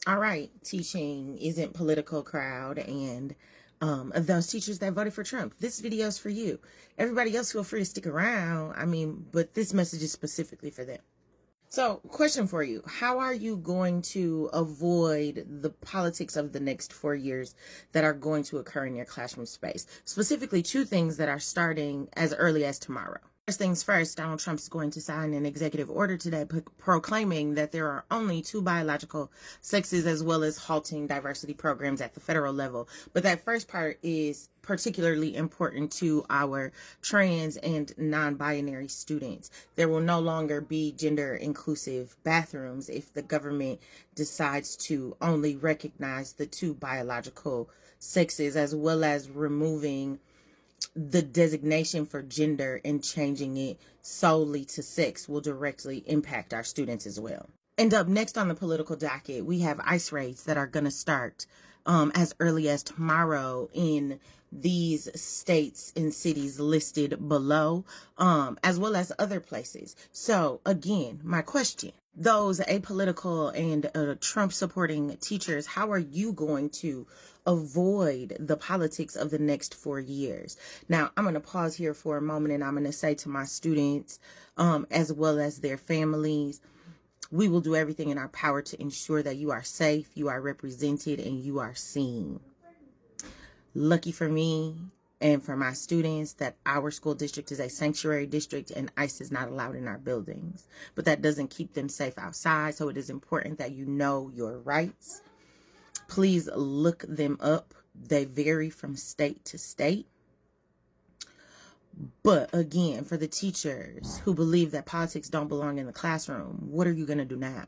All right, teaching isn't political crowd and those teachers that voted for Trump. This video is for you. Everybody else feel free to stick around. But this message is specifically for them. So, question for you. How are you going to avoid the politics of the next 4 years that are going to occur in your classroom space? Specifically, two things that are starting as early as tomorrow. First things first, Donald Trump is going to sign an executive order today proclaiming that there are only two biological sexes, as well as halting diversity programs at the federal level. But that first part is particularly important to our trans and non-binary students. There will no longer be gender inclusive bathrooms if the government decides to only recognize the two biological sexes, as well as removing the designation for gender and changing it solely to sex will directly impact our students as well. And up next on the political docket, we have ICE raids that are going to start as early as tomorrow in these states and cities listed below, as well as other places. So again, my question, those apolitical and Trump supporting teachers, how are you going to avoid the politics of the next 4 years? Now, I'm going to pause here for a moment and I'm going to say to my students, as well as their families, we will do everything in our power to ensure that you are safe, you are represented, and you are seen. Lucky for me and for my students that our school district is a sanctuary district and ICE is not allowed in our buildings. But that doesn't keep them safe outside, so it is important that you know your rights. Please look them up. They vary from state to state. But again, for the teachers who believe that politics don't belong in the classroom, what are you going to do now?